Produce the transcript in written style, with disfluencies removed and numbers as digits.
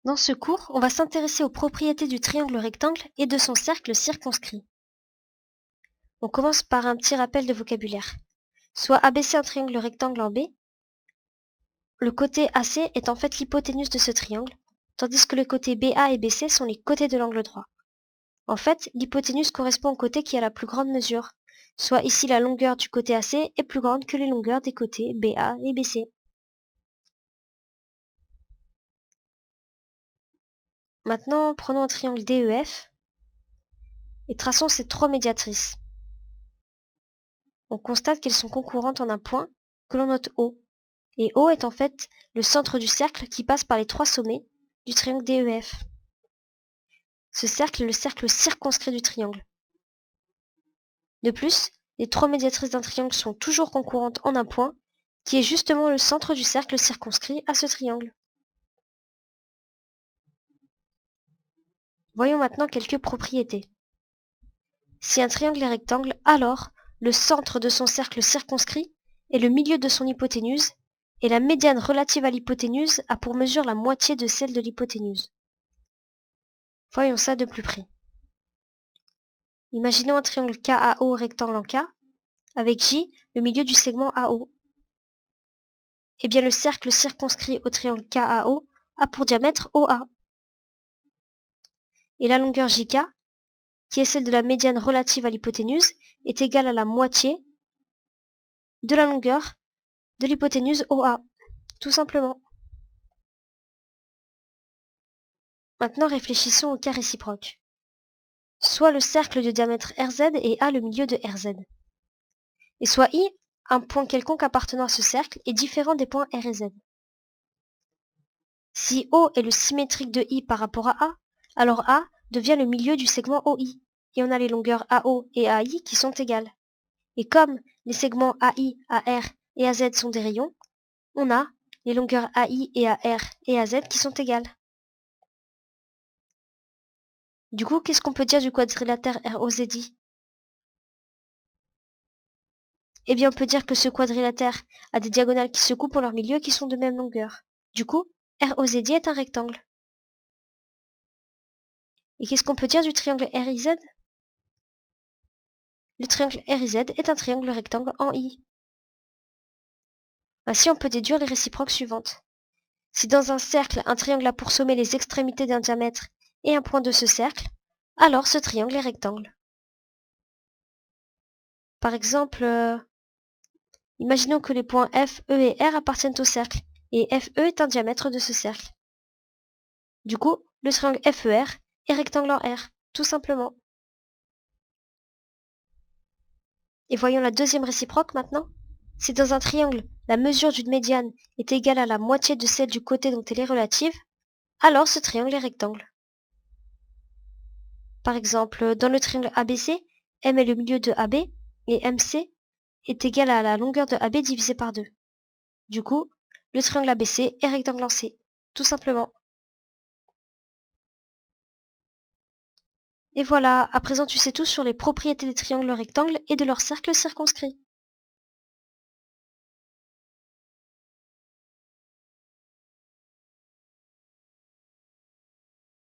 Dans ce cours, on va s'intéresser aux propriétés du triangle rectangle et de son cercle circonscrit. On commence par un petit rappel de vocabulaire. Soit abaisser un triangle rectangle en B, le côté AC est en fait l'hypoténuse de ce triangle, tandis que les côtés BA et BC sont les côtés de l'angle droit. En fait, l'hypoténuse correspond au côté qui a la plus grande mesure, soit ici la longueur du côté AC est plus grande que les longueurs des côtés BA et BC. Maintenant, prenons un triangle DEF et traçons ces trois médiatrices. On constate qu'elles sont concurrentes en un point que l'on note O. Et O est en fait le centre du cercle qui passe par les trois sommets du triangle DEF. Ce cercle est le cercle circonscrit du triangle. De plus, les trois médiatrices d'un triangle sont toujours concurrentes en un point, qui est justement le centre du cercle circonscrit à ce triangle. Voyons maintenant quelques propriétés. Si un triangle est rectangle, alors le centre de son cercle circonscrit est le milieu de son hypoténuse, et la médiane relative à l'hypoténuse a pour mesure la moitié de celle de l'hypoténuse. Voyons ça de plus près. Imaginons un triangle KAO rectangle en K, avec J, le milieu du segment AO. Eh bien le cercle circonscrit au triangle KAO a pour diamètre OA. Et la longueur JK, qui est celle de la médiane relative à l'hypoténuse, est égale à la moitié de la longueur de l'hypoténuse OA, tout simplement. Maintenant réfléchissons au cas réciproque. Soit le cercle de diamètre RZ et A le milieu de RZ. Et soit I, un point quelconque appartenant à ce cercle, est différent des points R et Z. Si O est le symétrique de I par rapport à A, alors A devient le milieu du segment OI, et on a les longueurs AO et AI qui sont égales. Et comme les segments AI, AR et AZ sont des rayons, on a les longueurs AI et AR et AZ qui sont égales. Du coup, qu'est-ce qu'on peut dire du quadrilatère ROZI? Eh bien, on peut dire que ce quadrilatère a des diagonales qui se coupent en leur milieu qui sont de même longueur. Du coup, ROZI est un rectangle. Et qu'est-ce qu'on peut dire du triangle RIZ? Le triangle RIZ est un triangle rectangle en I. Ainsi, on peut déduire les réciproques suivantes. Si dans un cercle, un triangle a pour sommet les extrémités d'un diamètre et un point de ce cercle, alors ce triangle est rectangle. Par exemple, imaginons que les points F, E et R appartiennent au cercle, et FE est un diamètre de ce cercle. Du coup, le triangle FER est rectangle en R, tout simplement. Et voyons la deuxième réciproque maintenant. Si dans un triangle, la mesure d'une médiane est égale à la moitié de celle du côté dont elle est relative, alors ce triangle est rectangle. Par exemple, dans le triangle ABC, M est le milieu de AB et MC est égal à la longueur de AB divisée par 2. Du coup, le triangle ABC est rectangle en C, tout simplement. Et voilà, à présent tu sais tout sur les propriétés des triangles rectangles et de leurs cercles circonscrits.